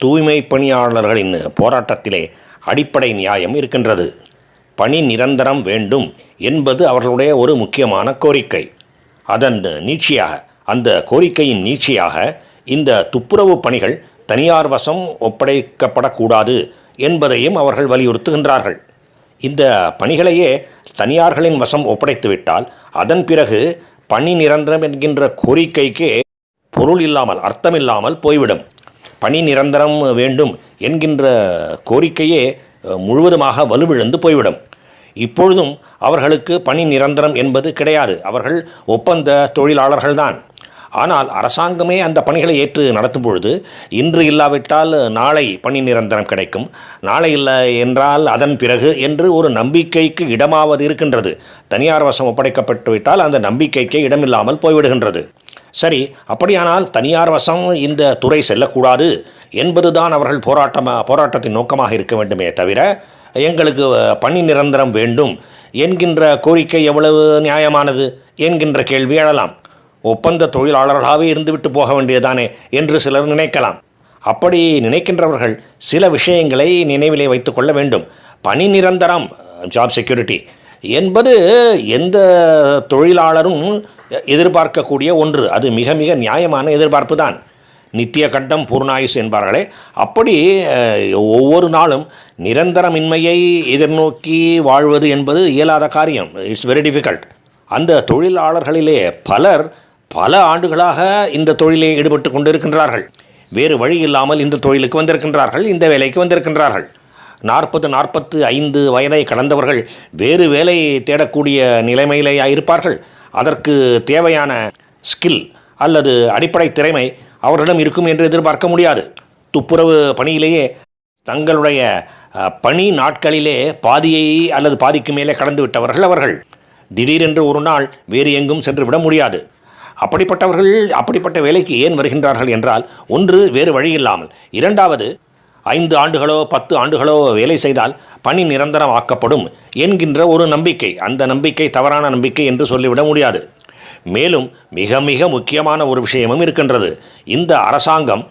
தூய்மை பணியாளர்களின் போராட்டத்திலே அடிப்படை நியாயம் இருக்கின்றது. பணி நிரந்தரம் வேண்டும் என்பது அவர்களுடைய ஒரு முக்கியமான கோரிக்கை. அதன் நீட்சியாக, அந்த கோரிக்கையின் நீட்சியாக இந்த துப்புரவு பணிகள் தனியார் வசம் ஒப்படைக்கப்படக்கூடாது என்பதையும் அவர்கள் வலியுறுத்துகின்றார்கள். இந்த பணிகளையே தனியார்களின் வசம் ஒப்படைத்துவிட்டால் அதன் பிறகு பணி நிரந்தரம் என்கின்ற கோரிக்கைக்கே பொருள் இல்லாமல், அர்த்தமில்லாமல் போய்விடும். பணி நிரந்தரம் வேண்டும் என்கின்ற கோரிக்கையே முழுவதுமாக வலுவிழந்து போய்விடும். இப்பொழுதும் அவர்களுக்கு பணி நிரந்தரம் என்பது கிடையாது. அவர்கள் ஒப்பந்த தொழிலாளர்கள்தான். ஆனால் அரசாங்கமே அந்த பணிகளை ஏற்று நடத்தும் பொழுது இன்று இல்லாவிட்டால் நாளை பணி நிரந்தரம் கிடைக்கும், நாளை இல்லை என்றால் அதன் பிறகு என்று ஒரு நம்பிக்கைக்கு இடமாவது இருக்கின்றது. தனியார் வசம் ஒப்படைக்கப்பட்டு விட்டால் அந்த நம்பிக்கைக்கு இடமில்லாமல் போய்விடுகின்றது. சரி, அப்படியானால் தனியார் வசம் இந்த துறை செல்லக்கூடாது என்பதுதான் அவர்கள் போராட்டத்தின் நோக்கமாக இருக்க வேண்டுமே தவிர, எங்களுக்கு பணி நிரந்தரம் வேண்டும் என்கின்ற கோரிக்கை எவ்வளவு நியாயமானது என்கின்ற கேள்வி எழலாம். ஒப்பந்த தொழிலாளர்களாகவே இருந்துவிட்டு போக வேண்டியதானே என்று சிலர் நினைக்கலாம். அப்படி நினைக்கின்றவர்கள் சில விஷயங்களை நினைவிலே வைத்து கொள்ள வேண்டும். பணி நிரந்தரம், ஜாப் செக்யூரிட்டி என்பது எந்த தொழிலாளரும் எதிர்பார்க்கக்கூடிய ஒன்று. அது மிக மிக நியாயமான எதிர்பார்ப்பு தான். நித்திய கட்டம் பூர்ணாயுஸ் என்பார்களே, அப்படி ஒவ்வொரு நாளும் நிரந்தரமின்மையை எதிர்நோக்கி வாழ்வது என்பது இயலாத காரியம். It's very difficult. அந்த தொழிலாளர்களிலே பலர் பல ஆண்டுகளாக இந்த தொழிலில் ஈடுபட்டு கொண்டிருக்கின்றார்கள். வேறு வழி இல்லாமல் இந்த தொழிலுக்கு வந்திருக்கின்றார்கள், இந்த வேலைக்கு வந்திருக்கின்றார்கள். 40-45 வயதை கடந்தவர்கள் வேறு வேலை தேடக்கூடிய நிலைமையிலே இருப்பார்கள். அதற்கு தேவையான ஸ்கில் அல்லது அடிப்படை திறமை அவர்களிடம் இருக்கும் என்று எதிர்பார்க்க முடியாது. துப்புரவு பணியிலேயே தங்களுடைய பணி நாட்களிலே பாதியை அல்லது பாதிக்கு மேலே கடந்து விட்டவர்கள் அவர்கள். திடீரென்று ஒரு நாள் வேறு எங்கும் சென்று விட முடியாது. அப்படிப்பட்டவர்கள் அப்படிப்பட்ட வேலைக்கு ஏன் வருகின்றார்கள் என்றால், ஒன்று வேறு வழி இல்லாமல், இரண்டாவது 5 ஆண்டுகளோ 10 ஆண்டுகளோ வேலை செய்தால் பணி நிரந்தரம் ஆக்கப்படும் என்கின்ற ஒரு நம்பிக்கை. அந்த நம்பிக்கை தவறான நம்பிக்கை என்று சொல்லிவிட முடியாது. மேலும் மிக மிக முக்கியமான ஒரு விஷயமும் இருக்கின்றது. இந்த அரசாங்கம்,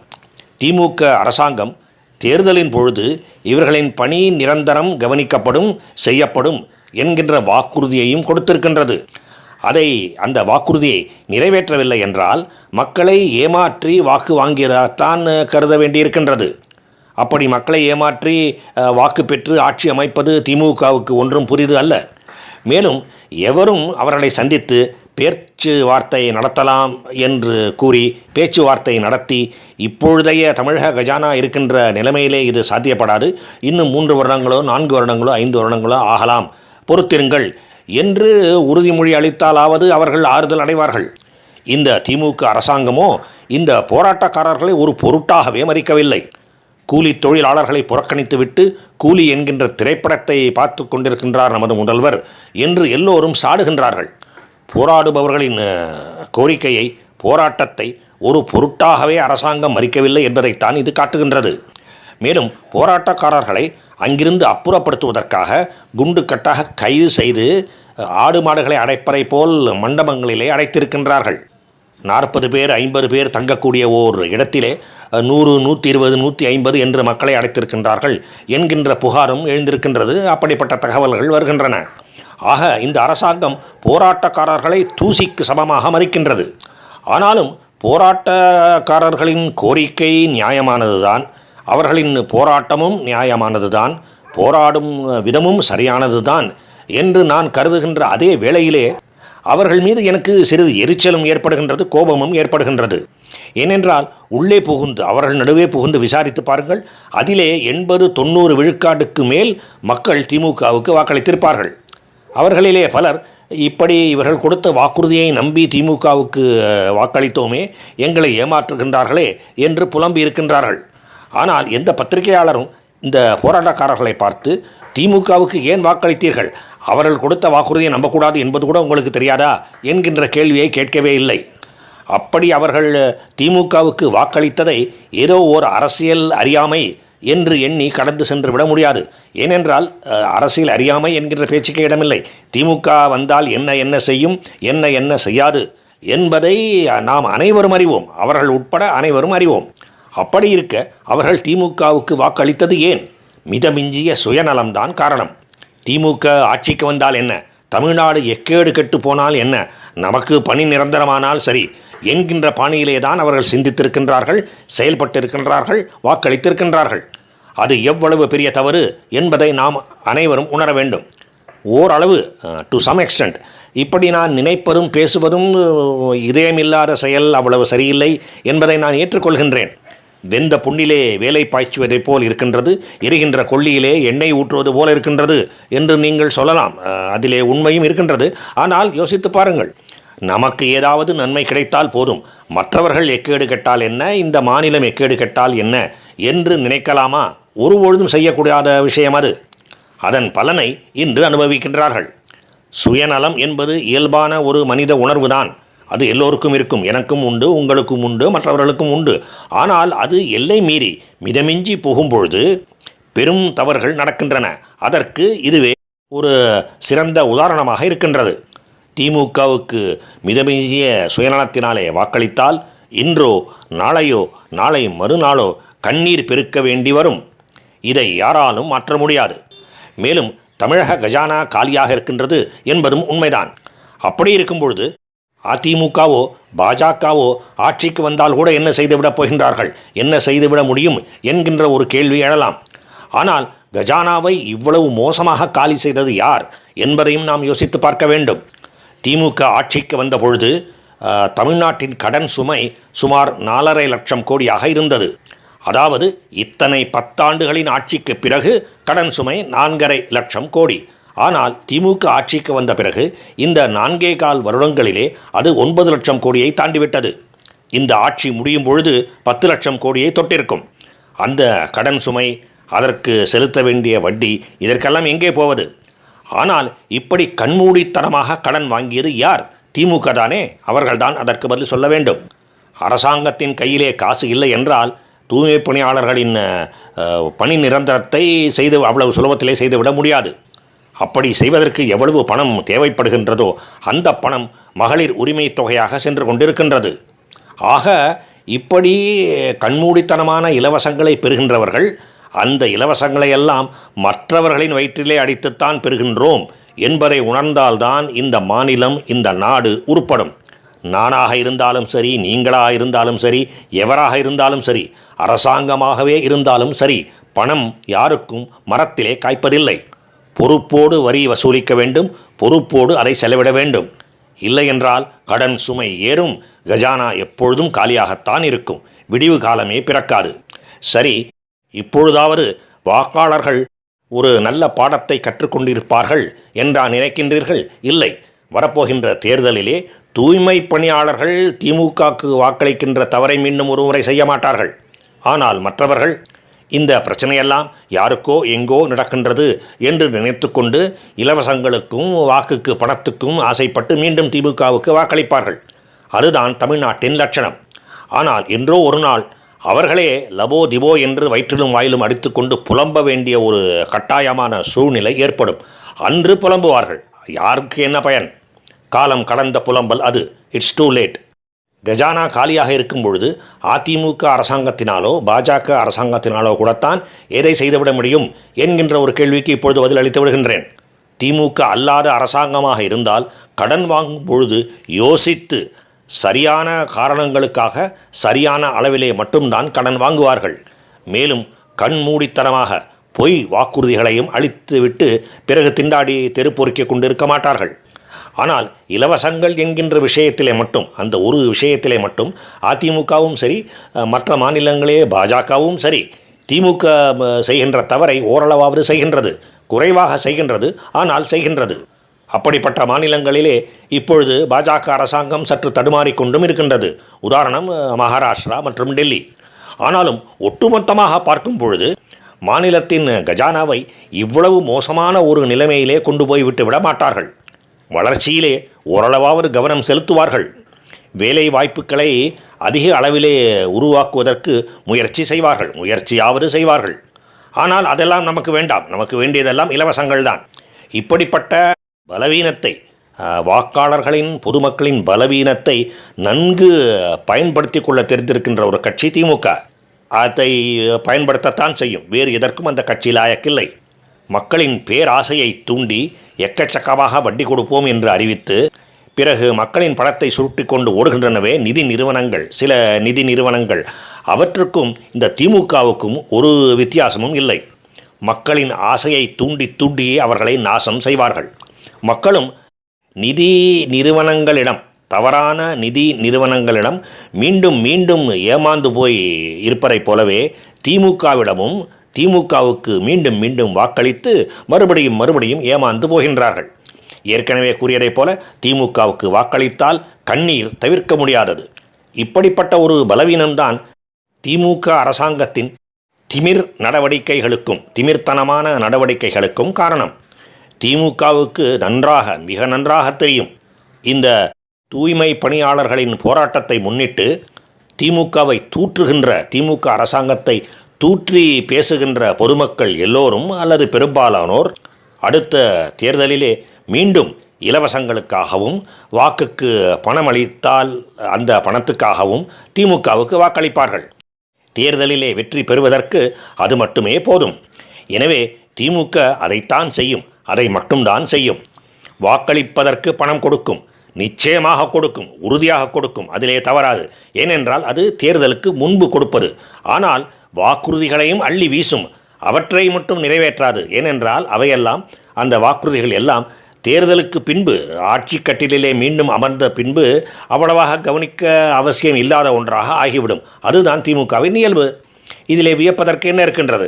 திமுக அரசாங்கம், தேர்தலின் பொழுது இவர்களின் பணி நிரந்தரம் கவனிக்கப்படும், செய்யப்படும் என்கின்ற வாக்குறுதியையும் கொடுத்திருக்கின்றது. அந்த வாக்குறுதியை நிறைவேற்றவில்லை என்றால் மக்களை ஏமாற்றி வாக்கு வாங்கியதாகத்தான் கருத வேண்டியிருக்கின்றது. அப்படி மக்களை ஏமாற்றி வாக்கு பெற்று ஆட்சி அமைப்பது திமுகவுக்கு ஒன்றும் புதிது அல்ல. மேலும் எவரும் அவர்களை சந்தித்து பேச்சுவார்த்தை நடத்தலாம் என்று கூறி பேச்சுவார்த்தை நடத்தி, இப்பொழுதைய தமிழக கஜானா இருக்கின்ற நிலைமையிலே இது சாத்தியப்படாது, இன்னும் 3 வருடங்களோ 4 வருடங்களோ 5 வருடங்களோ ஆகலாம், பொறுத்திருங்கள் என்று உறுதிமொழி அளித்தாலாவது அவர்கள் ஆறுதல் அடைவார்கள். இந்த திமுக அரசாங்கமோ இந்த போராட்டக்காரர்களை ஒரு பொருட்டாகவே மதிக்கவில்லை. கூலி தொழிலாளர்களை புறக்கணித்துவிட்டு கூலி என்கின்ற திரைப்படத்தை பார்த்து கொண்டிருக்கின்றார் நமது முதல்வர் என்று எல்லோரும் சாடுகின்றார்கள். போராடுபவர்களின் கோரிக்கையை, போராட்டத்தை ஒரு பொருட்டாகவே அரசாங்கம் மதிக்கவில்லை என்பதைத்தான் இது காட்டுகின்றது. மேலும் போராட்டக்காரர்களை அங்கிருந்து அப்புறப்படுத்துவதற்காக குண்டு கட்டாக கைது செய்து ஆடு மாடுகளை அடைப்பதை போல் மண்டபங்களிலே அடைத்திருக்கின்றார்கள். 40 பேர் 50 பேர் தங்கக்கூடிய ஓர் இடத்திலே 100, 120, 150 என்று மக்களை அடைத்திருக்கின்றார்கள் என்கின்ற புகாரும் எழுந்திருக்கின்றது. அப்படிப்பட்ட தகவல்கள் வருகின்றன. ஆக இந்த அரசாங்கம் போராட்டக்காரர்களை தூசிக்கு சமமாக மதிக்கின்றது. ஆனாலும் போராட்டக்காரர்களின் கோரிக்கை நியாயமானதுதான், அவர்களின் போராட்டமும் நியாயமானதுதான், போராடும் விதமும் சரியானதுதான் என்று நான் கருதுகின்ற அதே வேளையிலே அவர்கள் மீது எனக்கு சிறிது எரிச்சலும் ஏற்படுகின்றது, கோபமும் ஏற்படுகின்றது. ஏனென்றால் உள்ளே புகுந்து, அவர்கள் நடுவே புகுந்து விசாரித்து பாருங்கள், அதிலே 80-90 விழுக்காட்டுக்கு மேல் மக்கள் திமுகவுக்கு வாக்களித்திருப்பார்கள். அவர்களிலே பலர் இப்படி இவர்கள் கொடுத்த வாக்குறுதியை நம்பி திமுகவுக்கு வாக்களித்தோமே, எங்களை ஏமாற்றுகின்றார்களே என்று புலம்பி இருக்கின்றார்கள். ஆனால் எந்த பத்திரிகையாளரும் இந்த போராட்டக்காரர்களை பார்த்து திமுகவுக்கு ஏன் வாக்களித்தீர்கள், அவர்கள் கொடுத்த வாக்குறுதியை நம்பக்கூடாது என்பது கூட உங்களுக்கு தெரியாதா என்கின்ற கேள்வியை கேட்கவே இல்லை. அப்படி அவர்கள் திமுகவுக்கு வாக்களித்ததை ஏதோ ஓர் அரசியல் அறியாமை என்று எண்ணி கடந்து சென்று விட முடியாது. ஏனென்றால் அரசியல் அறியாமை என்கின்ற பேச்சுக்கே இடமில்லை. திமுக வந்தால் என்ன என்ன செய்யும், என்ன செய்யாது என்பதை நாம் அனைவரும் அறிவோம், அவர்கள் உட்பட அனைவரும் அறிவோம். அப்படி இருக்க அவர்கள் திமுகவுக்கு வாக்களித்தது ஏன்? மிதமிஞ்சிய சுயநலம்தான் காரணம். திமுக ஆட்சிக்கு வந்தால் என்ன, தமிழ்நாடு எக்கேடு கெட்டு போனால் என்ன, நமக்கு பணி நிரந்தரமானால் சரி என்கின்ற பாணியிலே தான் அவர்கள் சிந்தித்திருக்கின்றார்கள், செயல்பட்டிருக்கின்றார்கள், வாக்களித்திருக்கின்றார்கள். அது எவ்வளவு பெரிய தவறு என்பதை நாம் அனைவரும் உணர வேண்டும். ஓரளவு டு சம் எக்ஸ்டெண்ட் இப்படி நான் நினைப்பதும் பேசுவதும் இதயமில்லாத செயல், அவ்வளவு சரியில்லை என்பதை நான் ஏற்றுக்கொள்கின்றேன். வெந்த புண்ணிலே வேலை பாய்ச்சுவதைப் போல் இருக்கின்றது, எரிகின்ற கொள்ளியிலே எண்ணெய் ஊற்றுவது போல் இருக்கின்றது என்று நீங்கள் சொல்லலாம். அதிலே உண்மையும் இருக்கின்றது. ஆனால் யோசித்து பாருங்கள், நமக்கு ஏதாவது நன்மை கிடைத்தால் போதும், மற்றவர்கள் எக்கேடு கெட்டால் என்ன, இந்த மாநிலம் எக்கேடு கெட்டால் என்ன என்று நினைக்கலாமா? ஒருபொழுதும் செய்யக்கூடாத விஷயம் அது. அதன் பலனை இன்று அனுபவிக்கின்றார்கள். சுயநலம் என்பது இயல்பான ஒரு மனித உணர்வுதான். அது எல்லோருக்கும் இருக்கும், எனக்கும் உண்டு, உங்களுக்கும் உண்டு, மற்றவர்களுக்கும் உண்டு. ஆனால் அது எல்லை மீறி மிதமிஞ்சி போகும்பொழுது பெரும் தவறுகள் நடக்கின்றன. அதற்கு இதுவே ஒரு சிறந்த உதாரணமாக இருக்கின்றது. திமுகவுக்கு மிதமிஞ்சிய சுயநலத்தினாலே வாக்களித்தால் இன்றோ நாளையோ நாளை மறுநாளோ கண்ணீர் பெருக்க வேண்டி வரும். இதை யாராலும் மாற்ற முடியாது. மேலும் தமிழக கஜானா காலியாக இருக்கின்றது என்பதும் உண்மைதான். அப்படி இருக்கும் பொழுது அதிமுகவோ பாஜகவோ ஆட்சிக்கு வந்தால் கூட என்ன செய்துவிடப் போகின்றார்கள், என்ன செய்துவிட முடியும் என்கின்ற ஒரு கேள்வி எழலாம். ஆனால் கஜானாவை இவ்வளவு மோசமாக காலி செய்தது யார் என்பதையும் நாம் யோசித்து பார்க்க வேண்டும். திமுக ஆட்சிக்கு வந்த பொழுது தமிழ்நாட்டின் கடன் சுமை சுமார் 4.5 லட்சம் கோடியாக இருந்தது. அதாவது இத்தனை 10 ஆண்டுகளின் ஆட்சிக்கு பிறகு கடன் சுமை 4.5 லட்சம் கோடி. ஆனால் திமுக ஆட்சிக்கு வந்த பிறகு இந்த 4.25 வருடங்களிலே அது 9 லட்சம் கோடியை தாண்டிவிட்டது. இந்த ஆட்சி முடியும் பொழுது 10 லட்சம் கோடியை தொட்டிருக்கும். அந்த கடன் சுமை, அதற்கு செலுத்த வேண்டிய வட்டி, இதற்கெல்லாம் எங்கே போவது? ஆனால் இப்படி கண்மூடித்தனமாக கடன் வாங்கியது யார்? திமுக தானே. அவர்கள்தான் அதற்கு பதில் சொல்ல வேண்டும். அரசாங்கத்தின் கையிலே காசு இல்லை என்றால் தூய்மை பணியாளர்களின் பணி நிரந்தரத்தை அவ்வளவு சுலபத்திலே செய்துவிட முடியாது. அப்படி செய்வதற்கு எவ்வளவு பணம் தேவைப்படுகின்றதோ அந்த பணம் மகளிர் உரிமை தொகையாக சென்று கொண்டிருக்கின்றது. ஆக இப்படி கண்மூடித்தனமான இலவசங்களை பெறுகின்றவர்கள் அந்த இலவசங்களை எல்லாம் மற்றவர்களின் வயிற்றிலே அடித்துத்தான் பெறுகின்றோம் என்பதை உணர்ந்தால்தான் இந்த மாநிலம், இந்த நாடு உருப்படும். நானாக இருந்தாலும் சரி, நீங்களாக இருந்தாலும் சரி, எவராக இருந்தாலும் சரி, அரசாங்கமாகவே இருந்தாலும் சரி, பணம் யாருக்கும் மரத்திலே காய்ப்பதில்லை. பொறுப்போடு வரி வசூலிக்க வேண்டும், பொறுப்போடு அதை செலவிட வேண்டும். இல்லை என்றால் கடன் சுமை ஏறும், கஜானா எப்பொழுதும் காலியாகத்தான் இருக்கும், விடிவு காலமே பிறக்காது. சரி, இப்பொழுதாவது வாக்காளர்கள் ஒரு நல்ல பாடத்தை கற்றுக்கொண்டிருப்பார்கள் என்றா நினைக்கின்றீர்கள்? இல்லை. வரப்போகின்ற தேர்தலிலே தூய்மை பணியாளர்கள் திமுகவுக்கு வாக்களிக்கின்ற தவறை மீண்டும் ஒரு முறை செய்ய மாட்டார்கள். ஆனால் மற்றவர்கள் இந்த பிரச்சனையெல்லாம் யாருக்கோ எங்கோ நடக்கின்றது என்று நினைத்து கொண்டு இலவசங்களுக்கும் வாக்குக்கு பணத்துக்கும் ஆசைப்பட்டு மீண்டும் திமுகவுக்கு வாக்களிப்பார்கள். அதுதான் தமிழ்நாட்டின் லட்சணம். ஆனால் என்றோ ஒரு நாள் அவர்களே லபோ திபோ என்று வயிற்றிலும் வாயிலும் அடித்துக்கொண்டு புலம்ப வேண்டிய ஒரு கட்டாயமான சூழ்நிலை ஏற்படும். அன்று புலம்புவார்கள். யாருக்கு என்ன பயன்? காலம் கடந்த புலம்பல் அது. It's too late. கஜானா காலியாக இருக்கும் பொழுது அதிமுக அரசாங்கத்தினாலோ பாஜக அரசாங்கத்தினாலோ கூடத்தான் எதை செய்துவிட முடியும் என்கின்ற ஒரு கேள்விக்கு இப்பொழுது பதில் அளித்து விடுகின்றேன். திமுக அல்லாத அரசாங்கமாக இருந்தால் கடன் வாங்கும் பொழுது யோசித்து சரியான காரணங்களுக்காக சரியான அளவிலே மட்டும்தான் கடன் வாங்குவார்கள். மேலும் கண்மூடித்தனமாக பொய் வாக்குறுதிகளையும் அளித்துவிட்டு பிறகு திண்டாடி தெருப்பொறுக்கி கொண்டிருக்க மாட்டார்கள். ஆனால் இலவசங்கள் என்கின்ற விஷயத்திலே மட்டும், அந்த ஒரு விஷயத்திலே மட்டும் அதிமுகவும் சரி, மற்ற மாநிலங்களே பாஜகவும் சரி, திமுக செய்கின்ற தவறை ஓரளவாவது செய்கின்றது, குறைவாக செய்கின்றது, ஆனால் செய்கின்றது. அப்படிப்பட்ட மாநிலங்களிலே இப்பொழுது பாஜக அரசாங்கம் சற்று தடுமாறிக்கொண்டும் இருக்கின்றது. உதாரணம் மகாராஷ்டிரா மற்றும் டெல்லி. ஆனாலும் ஒட்டுமொத்தமாக பார்க்கும் பொழுது மாநிலத்தின் கஜானாவை இவ்வளவு மோசமான ஒரு நிலைமையிலே கொண்டு போய் விட்டுவிட மாட்டார்கள். வளர்ச்சியிலே ஓரளவாவது கவனம் செலுத்துவார்கள். வேலை வாய்ப்புகளை அதிக அளவிலே உருவாக்குவதற்கு முயற்சி செய்வார்கள், முயற்சியாவது செய்வார்கள். ஆனால் அதெல்லாம் நமக்கு வேண்டாம். நமக்கு வேண்டியதெல்லாம் இலவசங்கள் தான். இப்படிப்பட்ட பலவீனத்தை, வாக்காளர்களின் பொதுமக்களின் பலவீனத்தை நன்கு பயன்படுத்தி கொள்ள தெரிந்திருக்கின்ற ஒரு கட்சி திமுக. அதை பயன்படுத்தத்தான் செய்யும். வேறு எதற்கும் அந்த கட்சி லாயக்கில்லை. மக்களின் பேராசையை தூண்டி எக்கச்சக்கமாக வட்டி கொடுப்போம் என்று அறிவித்து பிறகு மக்களின் பணத்தை சுருட்டி கொண்டு ஓடுகின்றனவே நிதி நிறுவனங்கள், சில நிதி நிறுவனங்கள். அவற்றுக்கும் இந்த திமுகவுக்கும் ஒரு வித்தியாசமும் இல்லை. மக்களின் ஆசையை தூண்டி தூண்டியே அவர்களை நாசம் செய்வார்கள். மக்களும் நிதி நிறுவனங்களிடம், தவறான நிதி நிறுவனங்களிடம் மீண்டும் மீண்டும் ஏமாந்து போய் இருப்பதைப் போலவே திமுகவிடமும் திமுகவுக்கு மீண்டும் மீண்டும் வாக்களித்து மறுபடியும் ஏமாந்து போகின்றார்கள். ஏற்கனவே கூறியதைப் போல திமுகவுக்கு வாக்களித்தால் கண்ணீர் தவிர்க்க முடியாதது. இப்படிப்பட்ட ஒரு பலவீனம்தான் திமுக அரசாங்கத்தின் திமிர் நடவடிக்கைகளுக்கும், திமிர்த்தனமான நடவடிக்கைகளுக்கும் காரணம். திமுகவுக்கு மிக நன்றாக தெரியும், இந்த தூய்மை பணியாளர்களின் போராட்டத்தை முன்னிட்டு திமுகவை தூற்றுகின்ற, திமுக அரசாங்கத்தை தூற்றி பேசுகின்ற பொதுமக்கள் எல்லோரும் அல்லது பெரும்பாலானோர் அடுத்த தேர்தலிலே மீண்டும் இலவசங்களுக்காகவும் வாக்குக்கு பணமளித்தால் அந்த பணத்துக்காகவும் திமுகவுக்கு வாக்களிப்பார்கள். தேர்தலிலே வெற்றி பெறுவதற்கு அது மட்டுமே போதும். எனவே திமுக அதைத்தான் செய்யும், அதை மட்டும்தான் செய்யும். வாக்களிப்பதற்கு பணம் கொடுக்கும், நிச்சயமாக கொடுக்கும், உறுதியாக கொடுக்கும், அதிலே தவறாது. ஏனென்றால் அது தேர்தலுக்கு முன்பு கொடுப்பது. ஆனால் வாக்குறுதிகளையும் அள்ளி வீசும், அவற்றை மட்டும் நிறைவேற்றாது. ஏனென்றால் அவையெல்லாம், அந்த வாக்குறுதிகள் எல்லாம் தேர்தலுக்கு பின்பு, ஆட்சி கட்டிலே மீண்டும் அமர்ந்த பின்பு அவ்வளவாக கவனிக்க அவசியம் இல்லாத ஒன்றாக ஆகிவிடும். அதுதான் திமுகவின் இயல்பு. இதிலே வியப்பதற்கு என்ன இருக்கின்றது?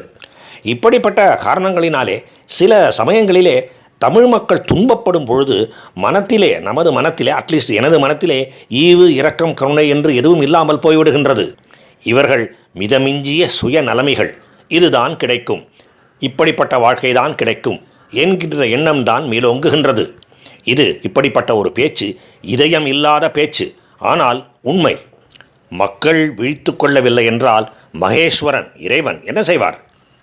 இப்படிப்பட்ட காரணங்களினாலே சில சமயங்களிலே தமிழ் மக்கள் துன்பப்படும் பொழுது மனத்திலே, நமது மனத்திலே, அட்லீஸ்ட் எனது மனத்திலே ஈவு, இரக்கம், கருணை என்று எதுவும் இல்லாமல் போய்விடுகின்றது. இவர்கள் மிதமிஞ்சிய சுயநலமிகள், இதுதான் கிடைக்கும், இப்படிப்பட்ட வாழ்க்கைதான் கிடைக்கும் என்கின்ற எண்ணம்தான் மேலோங்குகின்றது. இது இப்படிப்பட்ட ஒரு பேச்சு இதயம் இல்லாத பேச்சு. ஆனால் உண்மை. மக்கள் விழித்து கொள்ளவில்லை என்றால் மகேஸ்வரன், இறைவன் என்ன செய்வார்?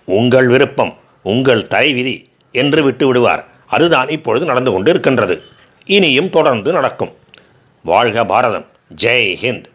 உங்கள் விருப்பம், உங்கள் தலைவிதி என்று விட்டு விடுவார். அதுதான் இப்பொழுது நடந்து கொண்டு இருக்கின்றது. இனியும் தொடர்ந்து நடக்கும். வாழ்க பாரதம். ஜெய் ஹிந்த்.